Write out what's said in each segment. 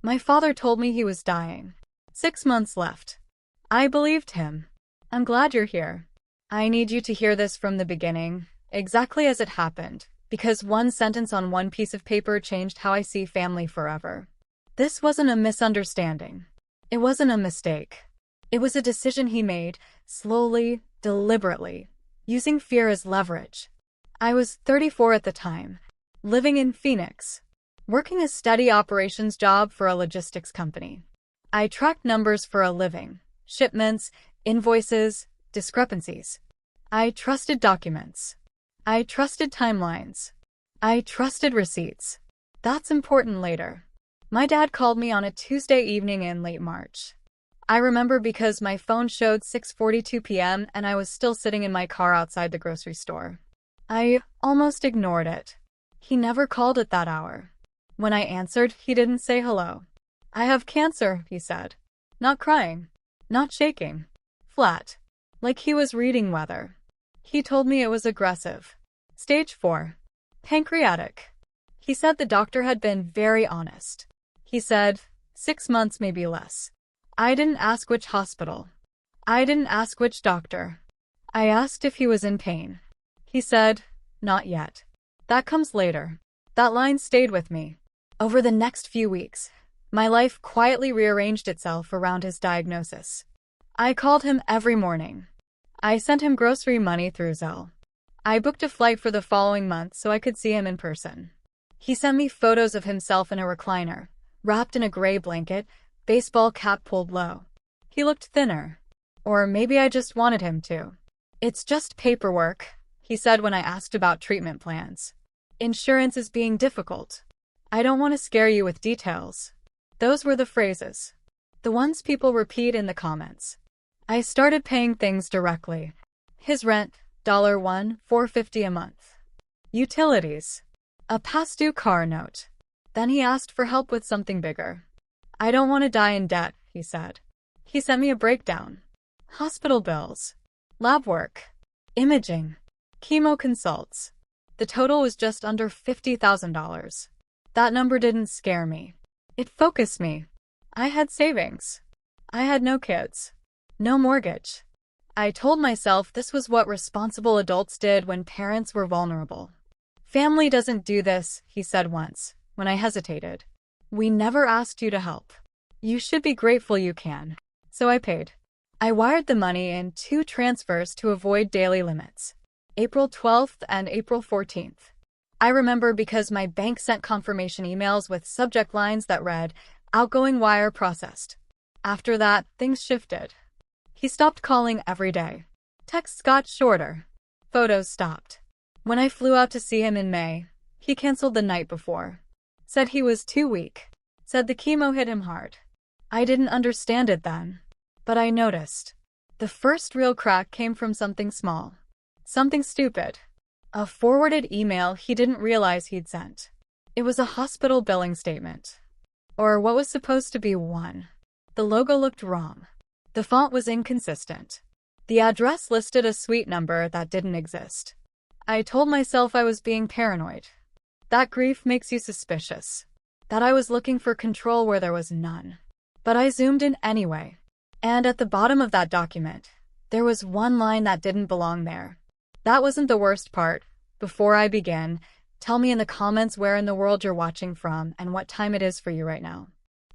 My father told me he was dying. 6 months left. I believed him. I'm glad you're here. I need you to hear this from the beginning, exactly as it happened, because one sentence on one piece of paper changed how I see family forever. This wasn't a misunderstanding. It wasn't a mistake. It was a decision he made, slowly, deliberately, using fear as leverage. I was 34 at the time, living in Phoenix, working a steady operations job for a logistics company. I tracked numbers for a living, shipments, invoices, discrepancies. I trusted documents. I trusted timelines. I trusted receipts. That's important later. My dad called me on a Tuesday evening in late March. I remember because my phone showed 6:42 p.m. and I was still sitting in my car outside the grocery store. I almost ignored it. He never called at that hour. When I answered, he didn't say hello. "I have cancer," he said. Not crying. Not shaking. Flat. Like he was reading weather. He told me it was aggressive. Stage 4. Pancreatic. He said the doctor had been very honest. He said, 6 months, maybe less. I didn't ask which hospital. I didn't ask which doctor. I asked if he was in pain. He said, not yet. That comes later. That line stayed with me. Over the next few weeks, my life quietly rearranged itself around his diagnosis. I called him every morning. I sent him grocery money through Zelle. I booked a flight for the following month so I could see him in person. He sent me photos of himself in a recliner, wrapped in a gray blanket, baseball cap pulled low. He looked thinner. Or maybe I just wanted him to. "It's just paperwork," he said when I asked about treatment plans. "Insurance is being difficult. I don't want to scare you with details." Those were the phrases. The ones people repeat in the comments. I started paying things directly. His rent, $450 a month. Utilities. A past-due car note. Then he asked for help with something bigger. "I don't want to die in debt," he said. He sent me a breakdown. Hospital bills. Lab work. Imaging. Chemo consults. The total was just under $50,000. That number didn't scare me. It focused me. I had savings. I had no kids. No mortgage. I told myself this was what responsible adults did when parents were vulnerable. "Family doesn't do this," he said once, when I hesitated. "We never asked you to help. You should be grateful you can." So I paid. I wired the money in 2 transfers to avoid daily limits. April 12th and April 14th. I remember because my bank sent confirmation emails with subject lines that read, "Outgoing wire processed." After that, things shifted. He stopped calling every day. Texts got shorter. Photos stopped. When I flew out to see him in May, he canceled the night before. Said he was too weak. Said the chemo hit him hard. I didn't understand it then. But I noticed. The first real crack came from something small. Something stupid. A forwarded email he didn't realize he'd sent. It was a hospital billing statement. Or what was supposed to be one. The logo looked wrong. The font was inconsistent. The address listed a suite number that didn't exist. I told myself I was being paranoid. That grief makes you suspicious. That I was looking for control where there was none. But I zoomed in anyway. And at the bottom of that document, there was one line that didn't belong there. That wasn't the worst part. Before I begin, tell me in the comments where in the world you're watching from and what time it is for you right now.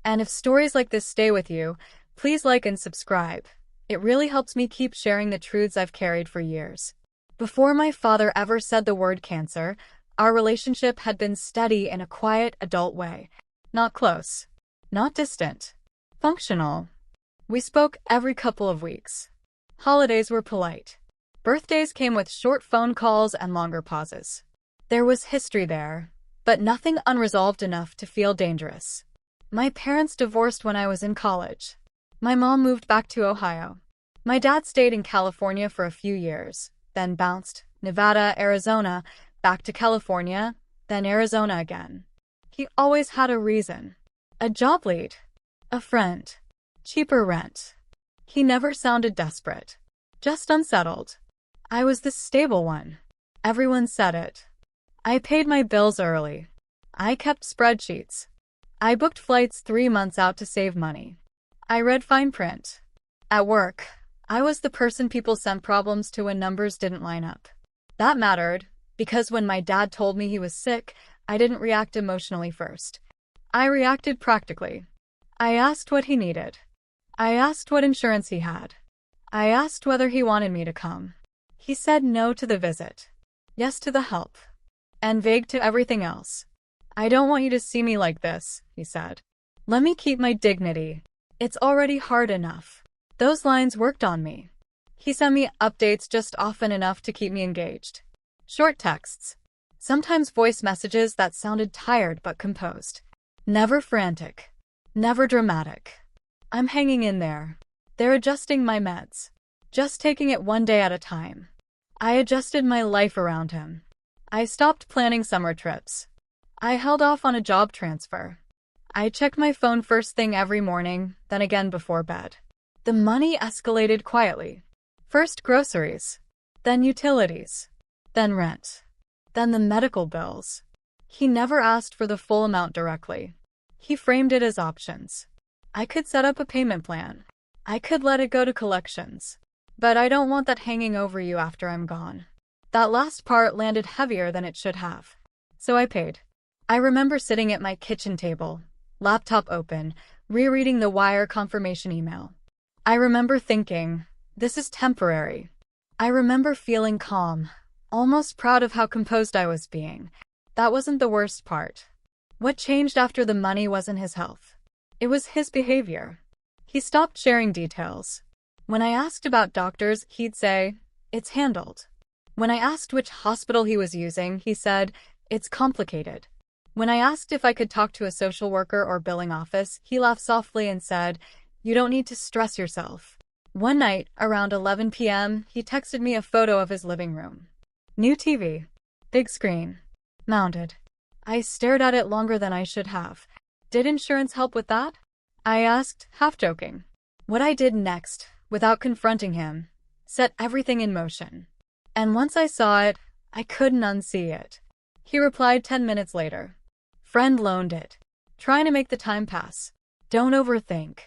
And if stories like this stay with you, please like and subscribe. It really helps me keep sharing the truths I've carried for years. Before my father ever said the word cancer, our relationship had been steady in a quiet, adult way. Not close. Not distant. Functional. We spoke every couple of weeks. Holidays were polite. Birthdays came with short phone calls and longer pauses. There was history there, but nothing unresolved enough to feel dangerous. My parents divorced when I was in college. My mom moved back to Ohio. My dad stayed in California for a few years, then bounced, Nevada, Arizona, back to California, then Arizona again. He always had a reason. A job lead. A friend. Cheaper rent. He never sounded desperate. Just unsettled. I was the stable one. Everyone said it. I paid my bills early. I kept spreadsheets. I booked flights 3 months out to save money. I read fine print. At work, I was the person people sent problems to when numbers didn't line up. That mattered, because when my dad told me he was sick, I didn't react emotionally first. I reacted practically. I asked what he needed. I asked what insurance he had. I asked whether he wanted me to come. He said no to the visit, yes to the help, and vague to everything else. I don't want you to see me like this, he said. Let me keep my dignity. It's already hard enough. Those lines worked on me. He sent me updates just often enough to keep me engaged. Short texts. Sometimes voice messages that sounded tired but composed. Never frantic. Never dramatic. I'm hanging in there. They're adjusting my meds. Just taking it one day at a time. I adjusted my life around him. I stopped planning summer trips. I held off on a job transfer. I checked my phone first thing every morning, then again before bed. The money escalated quietly. First groceries, then utilities, then rent, then the medical bills. He never asked for the full amount directly. He framed it as options. I could set up a payment plan. I could let it go to collections. But I don't want that hanging over you after I'm gone. That last part landed heavier than it should have. So I paid. I remember sitting at my kitchen table, laptop open, rereading the wire confirmation email. I remember thinking, this is temporary. I remember feeling calm, almost proud of how composed I was being. That wasn't the worst part. What changed after the money wasn't his health. It was his behavior. He stopped sharing details. When I asked about doctors, he'd say, it's handled. When I asked which hospital he was using, he said, it's complicated. When I asked if I could talk to a social worker or billing office, he laughed softly and said, you don't need to stress yourself. One night, around 11 p.m., he texted me a photo of his living room. New TV. Big screen. Mounted. I stared at it longer than I should have. Did insurance help with that? I asked, half joking. What I did next, without confronting him, set everything in motion. And once I saw it, I couldn't unsee it. He replied 10 minutes later. Friend loaned it. Trying to make the time pass. Don't overthink.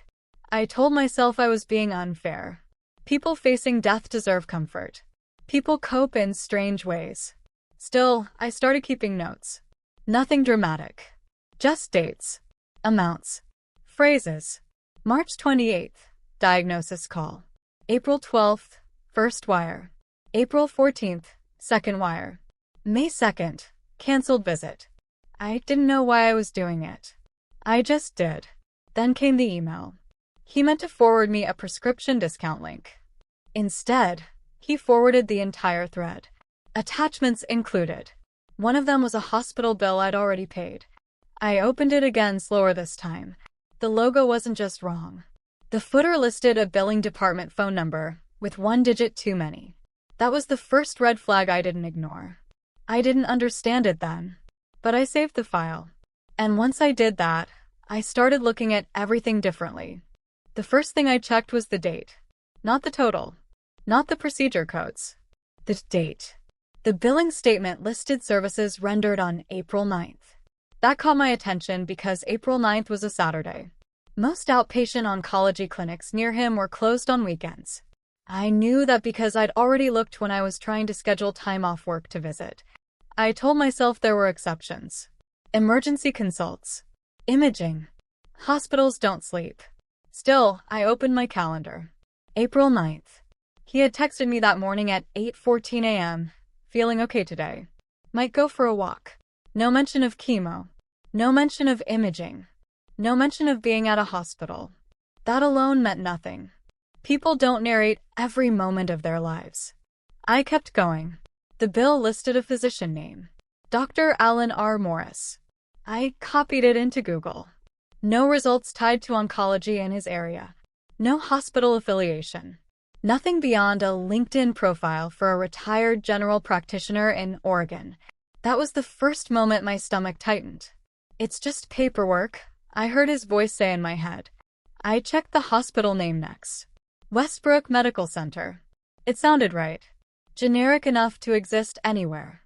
I told myself I was being unfair. People facing death deserve comfort. People cope in strange ways. Still, I started keeping notes. Nothing dramatic. Just dates. Amounts. Phrases. March 28th, diagnosis call. April 12th, first wire. April 14th, second wire. May 2nd, canceled visit. I didn't know why I was doing it. I just did. Then came the email. He meant to forward me a prescription discount link. Instead, he forwarded the entire thread. Attachments included. One of them was a hospital bill I'd already paid. I opened it again slower this time. The logo wasn't just wrong. The footer listed a billing department phone number, with one digit too many. That was the first red flag I didn't ignore. I didn't understand it then, but I saved the file. And once I did that, I started looking at everything differently. The first thing I checked was the date. Not the total. Not the procedure codes. The date. The billing statement listed services rendered on April 9th. That caught my attention because April 9th was a Saturday. Most outpatient oncology clinics near him were closed on weekends. I knew that because I'd already looked when I was trying to schedule time off work to visit. I told myself there were exceptions. Emergency consults. Imaging. Hospitals don't sleep. Still, I opened my calendar. April 9th. He had texted me that morning at 8:14 a.m., feeling okay today. Might go for a walk. No mention of chemo. No mention of imaging. No mention of being at a hospital. That alone meant nothing. People don't narrate every moment of their lives. I kept going. The bill listed a physician name. Dr. Alan R. Morris. I copied it into Google. No results tied to oncology in his area. No hospital affiliation. Nothing beyond a LinkedIn profile for a retired general practitioner in Oregon. That was the first moment my stomach tightened. It's just paperwork, I heard his voice say in my head. I checked the hospital name next. Westbrook Medical Center. It sounded right. Generic enough to exist anywhere.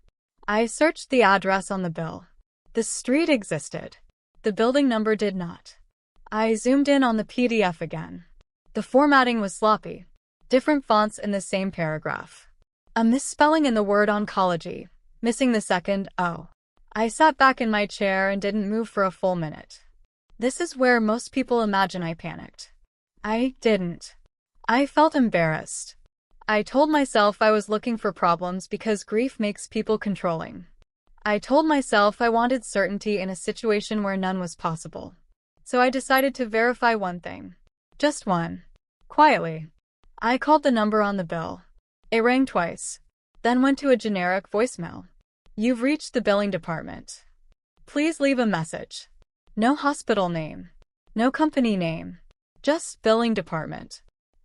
I searched the address on the bill. The street existed. The building number did not. I zoomed in on the PDF again. The formatting was sloppy. Different fonts in the same paragraph. A misspelling in the word oncology, missing the second O. I sat back in my chair and didn't move for a full minute. This is where most people imagine I panicked. I didn't. I felt embarrassed. I told myself I was looking for problems because grief makes people controlling. I told myself I wanted certainty in a situation where none was possible. So I decided to verify one thing. Just one. Quietly. I called the number on the bill. It rang twice. Then went to a generic voicemail. You've reached the billing department. Please leave a message. No hospital name. No company name. Just billing department.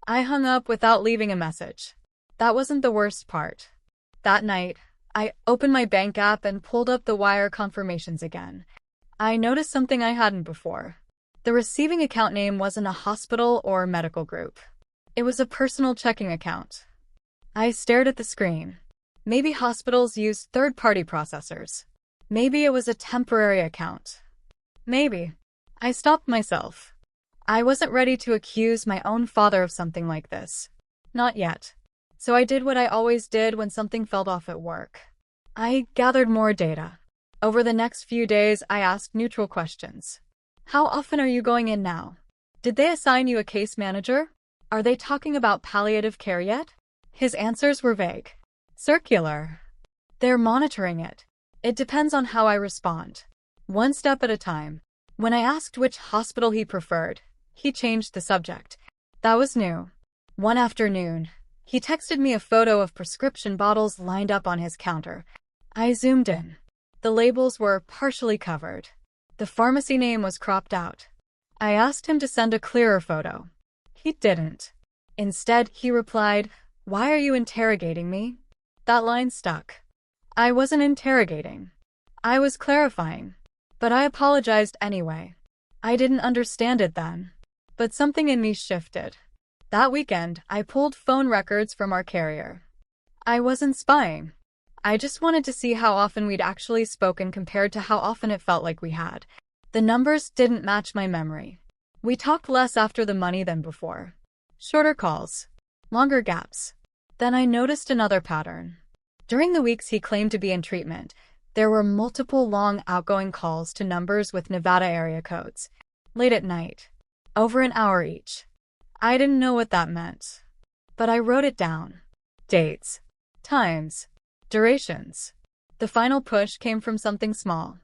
I hung up without leaving a message. That wasn't the worst part. That night, I opened my bank app and pulled up the wire confirmations again. I noticed something I hadn't before. The receiving account name wasn't a hospital or medical group. It was a personal checking account. I stared at the screen. Maybe hospitals use third-party processors. Maybe it was a temporary account. Maybe. I stopped myself. I wasn't ready to accuse my own father of something like this. Not yet. So I did what I always did when something felt off at work. I gathered more data. Over the next few days, I asked neutral questions. How often are you going in now? Did they assign you a case manager? Are they talking about palliative care yet? His answers were vague. Circular. They're monitoring it. It depends on how I respond. One step at a time. When I asked which hospital he preferred, he changed the subject. That was new. One afternoon, he texted me a photo of prescription bottles lined up on his counter. I zoomed in. The labels were partially covered. The pharmacy name was cropped out. I asked him to send a clearer photo. He didn't. Instead, he replied, "Why are you interrogating me?" That line stuck. I wasn't interrogating. I was clarifying. But I apologized anyway. I didn't understand it then. But something in me shifted. That weekend, I pulled phone records from our carrier. I wasn't spying. I just wanted to see how often we'd actually spoken compared to how often it felt like we had. The numbers didn't match my memory. We talked less after the money than before. Shorter calls. Longer gaps. Then I noticed another pattern. During the weeks he claimed to be in treatment, there were multiple long outgoing calls to numbers with Nevada area codes. Late at night. Over an hour each. I didn't know what that meant. But I wrote it down. Dates. Times. Durations. The final push came from something small.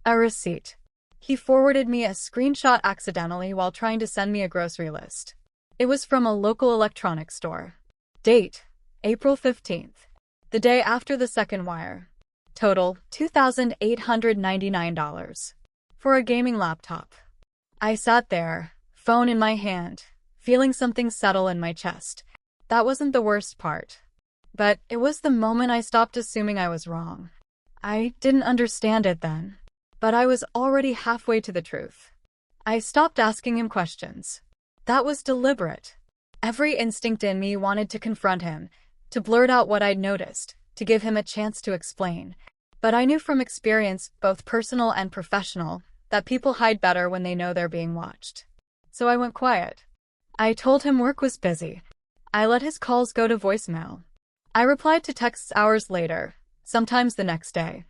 A receipt. He forwarded me a screenshot accidentally while trying to send me a grocery list. It was from a local electronics store. Date. April 15th. The day after the second wire. Total, $2,899. For a gaming laptop. I sat there, phone in my hand, feeling something settle in my chest. That wasn't the worst part. But it was the moment I stopped assuming I was wrong. I didn't understand it then. But I was already halfway to the truth. I stopped asking him questions. That was deliberate. Every instinct in me wanted to confront him, to blurt out what I'd noticed, to give him a chance to explain. But I knew from experience, both personal and professional, that people hide better when they know they're being watched. So I went quiet. I told him work was busy. I let his calls go to voicemail. I replied to texts hours later, sometimes the next day.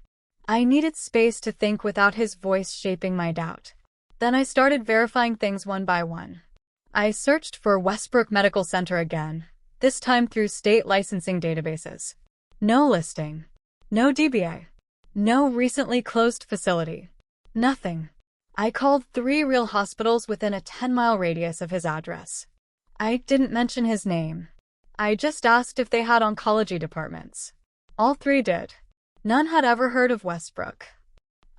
I needed space to think without his voice shaping my doubt. Then I started verifying things one by one. I searched for Westbrook Medical Center again, this time through state licensing databases. No listing. No DBA. No recently closed facility. Nothing. I called 3 real hospitals within a 10-mile radius of his address. I didn't mention his name. I just asked if they had oncology departments. All 3 did. None had ever heard of Westbrook.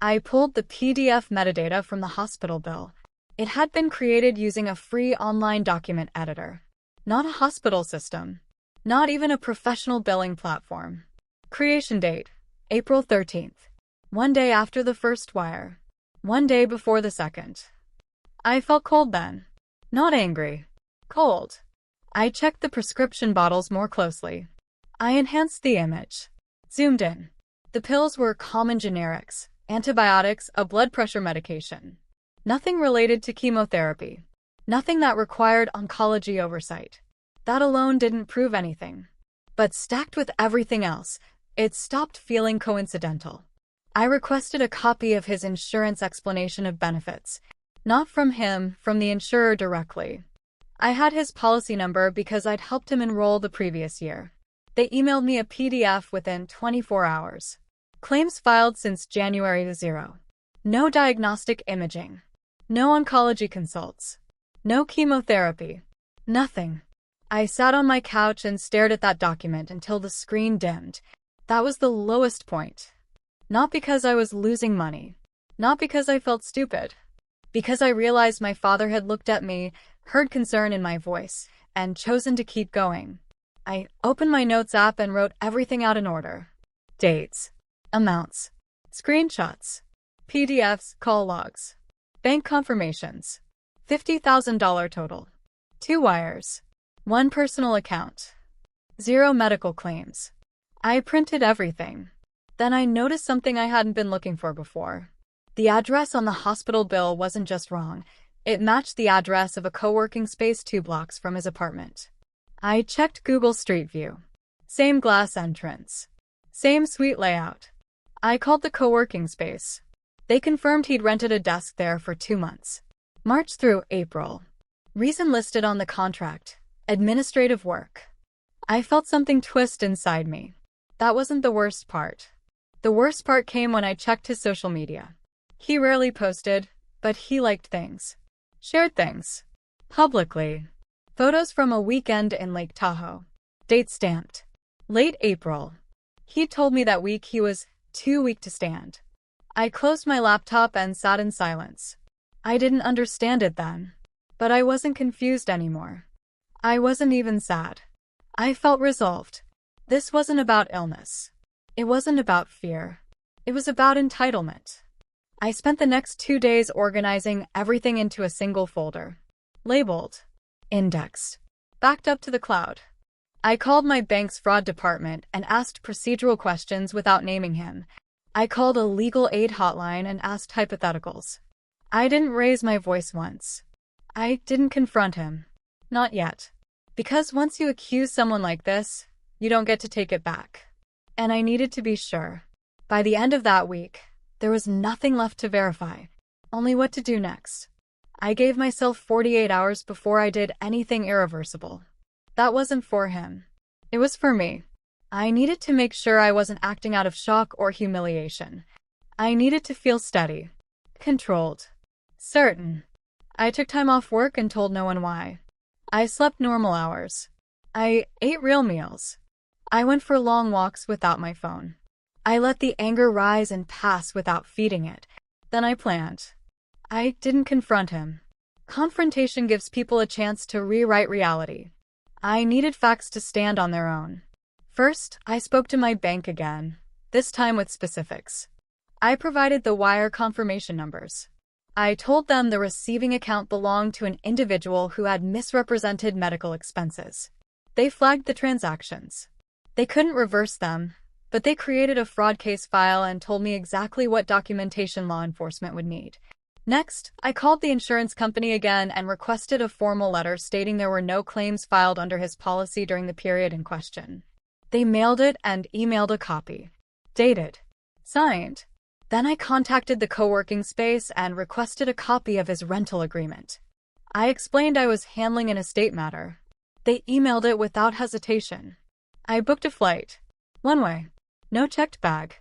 I pulled the PDF metadata from the hospital bill. It had been created using a free online document editor. Not a hospital system. Not even a professional billing platform. Creation date, April 13th. One day after the first wire. One day before the second. I felt cold then. Not angry. Cold. I checked the prescription bottles more closely. I enhanced the image. Zoomed in. The pills were common generics, antibiotics, a blood pressure medication. Nothing related to chemotherapy. Nothing that required oncology oversight. That alone didn't prove anything. But stacked with everything else, it stopped feeling coincidental. I requested a copy of his insurance explanation of benefits. Not from him, from the insurer directly. I had his policy number because I'd helped him enroll the previous year. They emailed me a PDF within 24 hours. Claims filed since January 0. No diagnostic imaging. No oncology consults. No chemotherapy. Nothing. I sat on my couch and stared at that document until the screen dimmed. That was the lowest point. Not because I was losing money. Not because I felt stupid. Because I realized my father had looked at me, heard concern in my voice, and chosen to keep going. I opened my notes app and wrote everything out in order. Dates. Amounts. Screenshots. PDFs, call logs. Bank confirmations. $50,000 total. 2 wires. 1 personal account. 0 medical claims. I printed everything. Then I noticed something I hadn't been looking for before. The address on the hospital bill wasn't just wrong. It matched the address of a co-working space 2 blocks from his apartment. I checked Google Street View. Same glass entrance. Same suite layout. I called the co-working space. They confirmed he'd rented a desk there for 2 months. March through April. Reason listed on the contract. Administrative work. I felt something twist inside me. That wasn't the worst part. The worst part came when I checked his social media. He rarely posted, but he liked things. Shared things. Publicly. Photos from a weekend in Lake Tahoe. Date stamped. Late April. He told me that week he was too weak to stand. I closed my laptop and sat in silence. I didn't understand it then. But I wasn't confused anymore. I wasn't even sad. I felt resolved. This wasn't about illness. It wasn't about fear. It was about entitlement. I spent the next 2 days organizing everything into a single folder. Labeled. Indexed. Backed up to the cloud. I called my bank's fraud department and asked procedural questions without naming him. I called a legal aid hotline and asked hypotheticals. I didn't raise my voice once. I didn't confront him. Not yet. Because once you accuse someone like this, you don't get to take it back. And I needed to be sure. By the end of that week, there was nothing left to verify, only what to do next. I gave myself 48 hours before I did anything irreversible. That wasn't for him. It was for me. I needed to make sure I wasn't acting out of shock or humiliation. I needed to feel steady, controlled, certain. I took time off work and told no one why. I slept normal hours. I ate real meals. I went for long walks without my phone. I let the anger rise and pass without feeding it. Then I planned. I didn't confront him. Confrontation gives people a chance to rewrite reality. I needed facts to stand on their own. First, I spoke to my bank again, this time with specifics. I provided the wire confirmation numbers. I told them the receiving account belonged to an individual who had misrepresented medical expenses. They flagged the transactions. They couldn't reverse them, but they created a fraud case file and told me exactly what documentation law enforcement would need. Next, I called the insurance company again and requested a formal letter stating there were no claims filed under his policy during the period in question. They mailed it and emailed a copy. Dated. Signed. Then I contacted the co-working space and requested a copy of his rental agreement. I explained I was handling an estate matter. They emailed it without hesitation. I booked a flight. One way. No checked bag.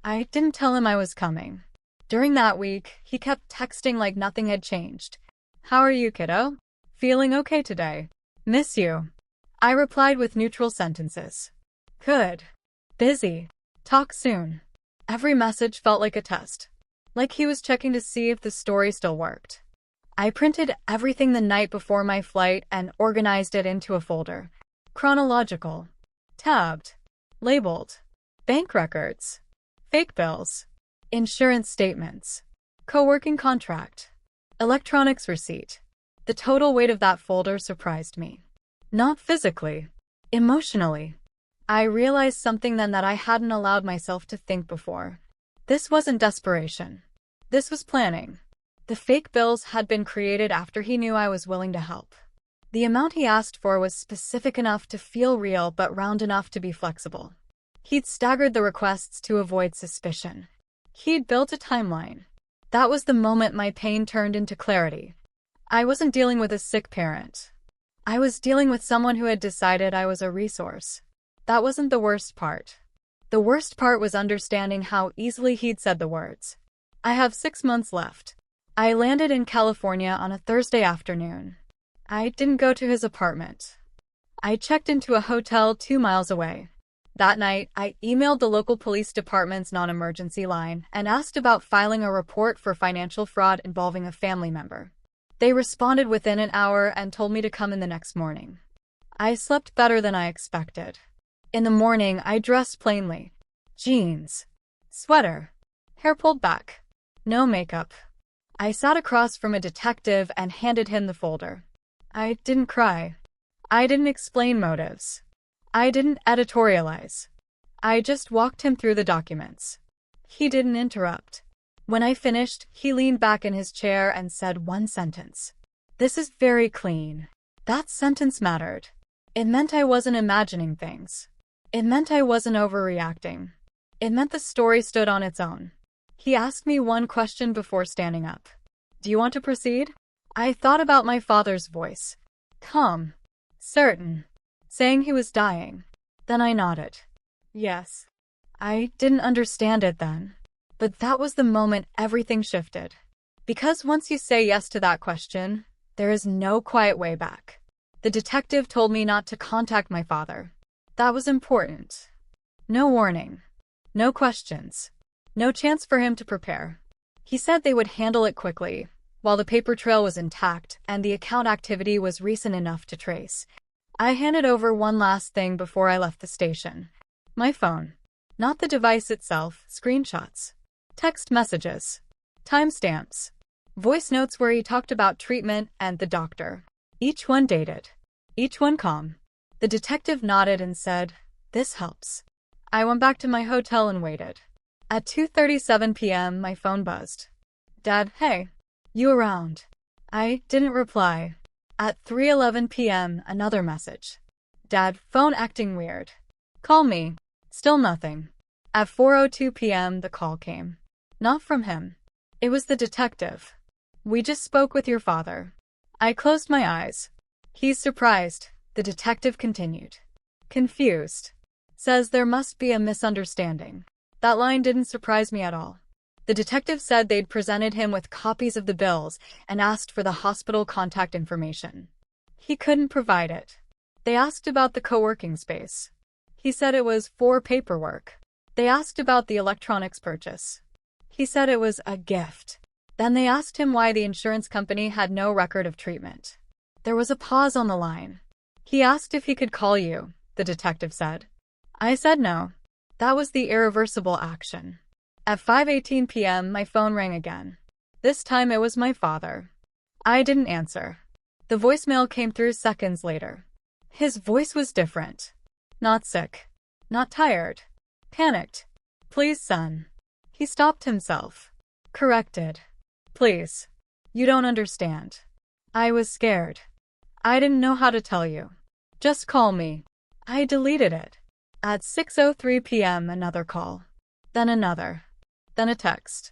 I didn't tell him I was coming. During that week, he kept texting like nothing had changed. How are you, kiddo? Feeling okay today? Miss you. I replied with neutral sentences. Good. Busy. Talk soon. Every message felt like a test. Like he was checking to see if the story still worked. I printed everything the night before my flight and organized it into a folder. Chronological. Tabbed. Labeled. Bank records. Fake bills. Insurance statements. Co-working contract. Electronics receipt. The total weight of that folder surprised me. Not physically. Emotionally. I realized something then that I hadn't allowed myself to think before. This wasn't desperation. This was planning. The fake bills had been created after he knew I was willing to help. The amount he asked for was specific enough to feel real but round enough to be flexible. He'd staggered the requests to avoid suspicion. He'd built a timeline. That was the moment my pain turned into clarity. I wasn't dealing with a sick parent. I was dealing with someone who had decided I was a resource. That wasn't the worst part. The worst part was understanding how easily he'd said the words. I have 6 months left. I landed in California on a Thursday afternoon. I didn't go to his apartment. I checked into a hotel 2 miles away. That night, I emailed the local police department's non-emergency line and asked about filing a report for financial fraud involving a family member. They responded within an hour and told me to come in the next morning. I slept better than I expected. In the morning, I dressed plainly. Jeans, sweater, hair pulled back, no makeup. I sat across from a detective and handed him the folder. I didn't cry. I didn't explain motives. I didn't editorialize. I just walked him through the documents. He didn't interrupt. When I finished, he leaned back in his chair and said one sentence. This is very clean. That sentence mattered. It meant I wasn't imagining things. It meant I wasn't overreacting. It meant the story stood on its own. He asked me one question before standing up. Do you want to proceed? I thought about my father's voice. Calm. Certain. Saying he was dying. Then I nodded. Yes. I didn't understand it then. But that was the moment everything shifted. Because once you say yes to that question, there is no quiet way back. The detective told me not to contact my father. That was important. No warning. No questions. No chance for him to prepare. He said they would handle it quickly, while the paper trail was intact and the account activity was recent enough to trace. I handed over one last thing before I left the station. My phone. Not the device itself, screenshots. Text messages. Timestamps. Voice notes where he talked about treatment and the doctor. Each one dated. Each one calm. The detective nodded and said, "This helps." I went back to my hotel and waited. At 2:37 p.m., my phone buzzed. Dad, hey. You around? I didn't reply. At 3:11 p.m., another message. Dad, phone acting weird. Call me. Still nothing. At 4:02 p.m., the call came. Not from him. It was the detective. We just spoke with your father. I closed my eyes. He's surprised, the detective continued. Confused. Says there must be a misunderstanding. That line didn't surprise me at all. The detective said they'd presented him with copies of the bills and asked for the hospital contact information. He couldn't provide it. They asked about the co-working space. He said it was for paperwork. They asked about the electronics purchase. He said it was a gift. Then they asked him why the insurance company had no record of treatment. There was a pause on the line. He asked if he could call you, the detective said. I said no. That was the irreversible action. At 5:18 p.m., my phone rang again. This time it was my father. I didn't answer. The voicemail came through seconds later. His voice was different. Not sick. Not tired. Panicked. Please, son. He stopped himself. Corrected. Please. You don't understand. I was scared. I didn't know how to tell you. Just call me. I deleted it. At 6:03 p.m., another call. Then another. Then a text.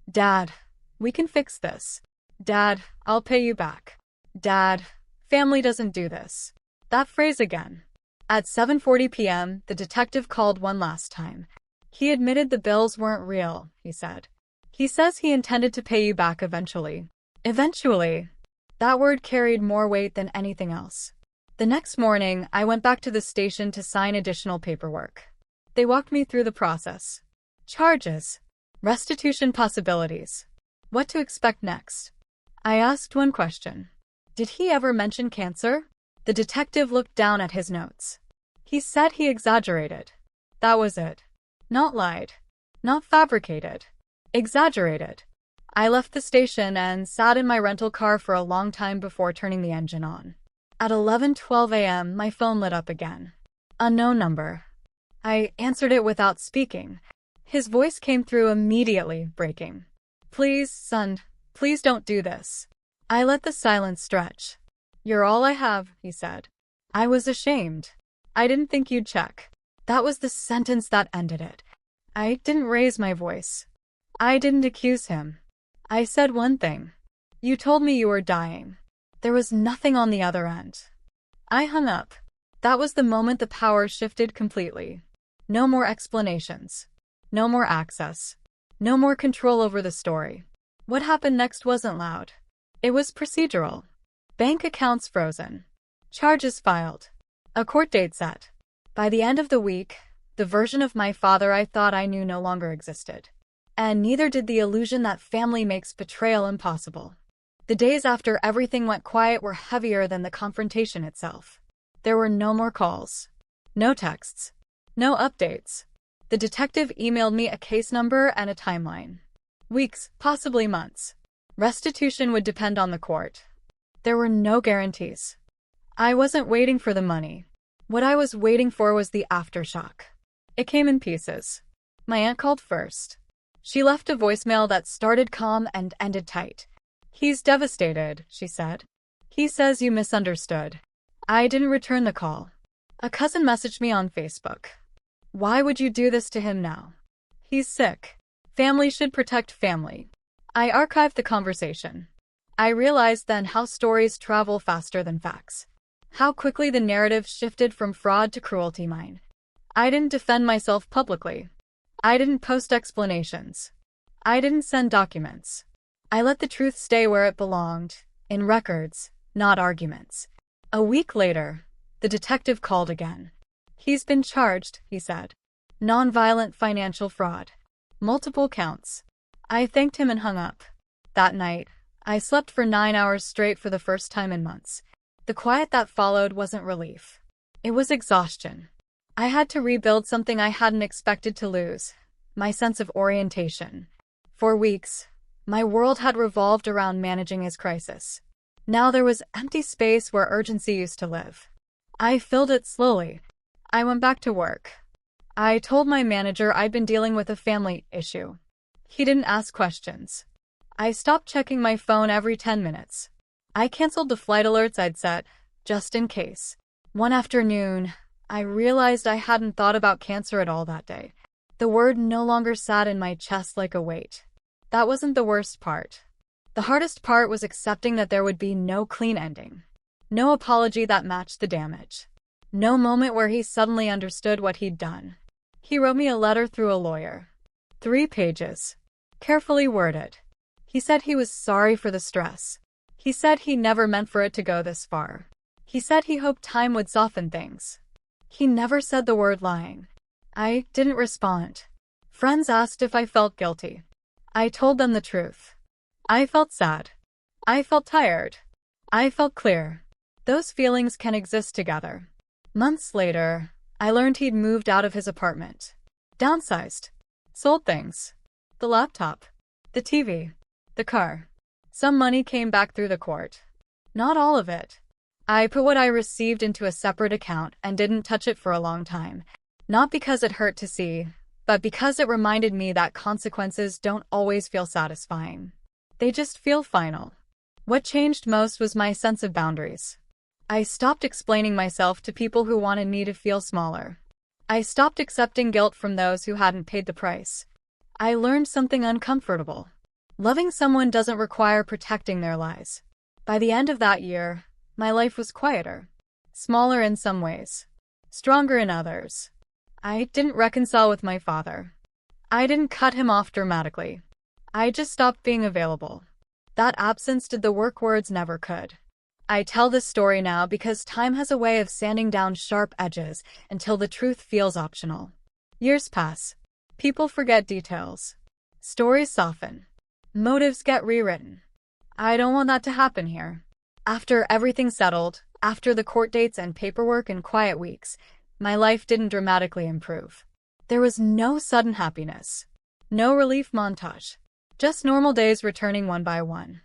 Dad, we can fix this. Dad, I'll pay you back. Dad, family doesn't do this. That phrase again. At 7:40 p.m., the detective called one last time. He admitted the bills weren't real, he said. He says he intended to pay you back eventually. Eventually. That word carried more weight than anything else. The next morning, I went back to the station to sign additional paperwork. They walked me through the process. Charges. Restitution possibilities. What to expect next. I asked one question. Did he ever mention cancer? The detective looked down at his notes. He said he exaggerated. That was it. Not lied. Not fabricated. Exaggerated. I left the station and sat in my rental car for a long time before turning the engine on. At 11:12 a.m., my phone lit up again. Unknown number. I answered it without speaking. His voice came through immediately, breaking. Please, son, Please don't do this. I let the silence stretch. You're all I have, he said. I was ashamed. I didn't think you'd check. That was the sentence that ended it. I didn't raise my voice. I didn't accuse him. I said one thing. You told me you were dying. There was nothing on the other end. I hung up. That was the moment the power shifted completely. No more explanations. No more access. No more control over the story. What happened next wasn't loud. It was procedural. Bank accounts frozen. Charges filed. A court date set. By the end of the week, the version of my father I thought I knew no longer existed. And neither did the illusion that family makes betrayal impossible. The days after everything went quiet were heavier than the confrontation itself. There were no more calls. No texts. No updates. The detective emailed me a case number and a timeline. Weeks, possibly months. Restitution would depend on the court. There were no guarantees. I wasn't waiting for the money. What I was waiting for was the aftershock. It came in pieces. My aunt called first. She left a voicemail that started calm and ended tight. He's devastated, she said. He says you misunderstood. I didn't return the call. A cousin messaged me on Facebook. Why would you do this to him now? He's sick. Family should protect family. I archived the conversation. I realized then how stories travel faster than facts. How quickly the narrative shifted from fraud to cruelty mine. I didn't defend myself publicly. I didn't post explanations. I didn't send documents. I let the truth stay where it belonged, in records, not arguments. A week later, the detective called again. He's been charged, he said. Nonviolent financial fraud. Multiple counts. I thanked him and hung up. That night, I slept for 9 hours straight for the first time in months. The quiet that followed wasn't relief. It was exhaustion. I had to rebuild something I hadn't expected to lose. My sense of orientation. For weeks, my world had revolved around managing his crisis. Now there was empty space where urgency used to live. I filled it slowly. I went back to work. I told my manager I'd been dealing with a family issue. He didn't ask questions. I stopped checking my phone every 10 minutes. I canceled the flight alerts I'd set, just in case. One afternoon, I realized I hadn't thought about cancer at all that day. The word no longer sat in my chest like a weight. That wasn't the worst part. The hardest part was accepting that there would be no clean ending. No apology that matched the damage. No moment where he suddenly understood what he'd done. He wrote me a letter through a lawyer. 3 pages. Carefully worded. He said he was sorry for the stress. He said he never meant for it to go this far. He said he hoped time would soften things. He never said the word lying. I didn't respond. Friends asked if I felt guilty. I told them the truth. I felt sad. I felt tired. I felt clear. Those feelings can exist together. Months later, I learned he'd moved out of his apartment. Downsized. Sold things. The laptop. The TV. The car. Some money came back through the court. Not all of it. I put what I received into a separate account and didn't touch it for a long time. Not because it hurt to see, but because it reminded me that consequences don't always feel satisfying. They just feel final. What changed most was my sense of boundaries. I stopped explaining myself to people who wanted me to feel smaller. I stopped accepting guilt from those who hadn't paid the price. I learned something uncomfortable. Loving someone doesn't require protecting their lies. By the end of that year, my life was quieter. Smaller in some ways. Stronger in others. I didn't reconcile with my father. I didn't cut him off dramatically. I just stopped being available. That absence did the work words never could. I tell this story now because time has a way of sanding down sharp edges until the truth feels optional. Years pass. People forget details. Stories soften. Motives get rewritten. I don't want that to happen here. After everything settled, after the court dates and paperwork and quiet weeks, my life didn't dramatically improve. There was no sudden happiness. No relief montage. Just normal days returning one by one.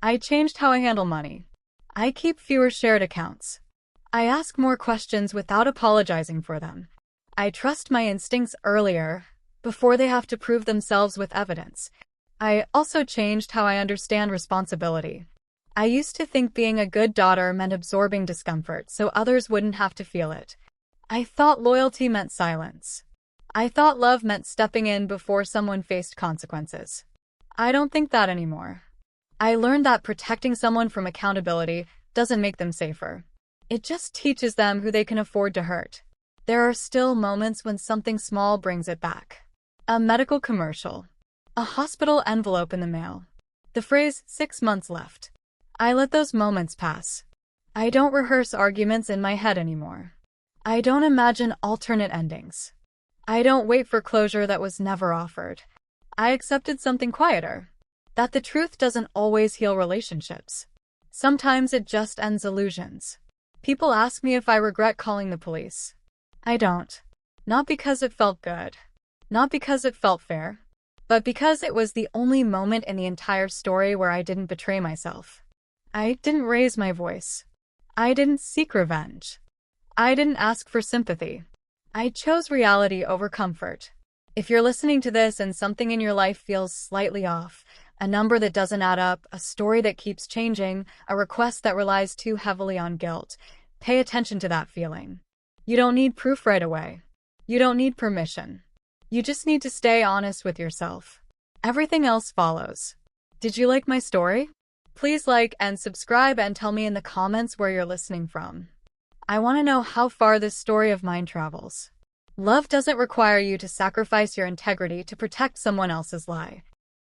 I changed how I handle money. I keep fewer shared accounts. I ask more questions without apologizing for them. I trust my instincts earlier, before they have to prove themselves with evidence. I also changed how I understand responsibility. I used to think being a good daughter meant absorbing discomfort so others wouldn't have to feel it. I thought loyalty meant silence. I thought love meant stepping in before someone faced consequences. I don't think that anymore. I learned that protecting someone from accountability doesn't make them safer. It just teaches them who they can afford to hurt. There are still moments when something small brings it back. A medical commercial. A hospital envelope in the mail. The phrase, 6 months left. I let those moments pass. I don't rehearse arguments in my head anymore. I don't imagine alternate endings. I don't wait for closure that was never offered. I accepted something quieter. That the truth doesn't always heal relationships. Sometimes it just ends illusions. People ask me if I regret calling the police. I don't. Not because it felt good. Not because it felt fair. But because it was the only moment in the entire story where I didn't betray myself. I didn't raise my voice. I didn't seek revenge. I didn't ask for sympathy. I chose reality over comfort. If you're listening to this and something in your life feels slightly off, a number that doesn't add up, a story that keeps changing, a request that relies too heavily on guilt, pay attention to that feeling. You don't need proof right away. You don't need permission. You just need to stay honest with yourself. Everything else follows. Did you like my story? Please like and subscribe and tell me in the comments where you're listening from. I want to know how far this story of mine travels. Love doesn't require you to sacrifice your integrity to protect someone else's lie.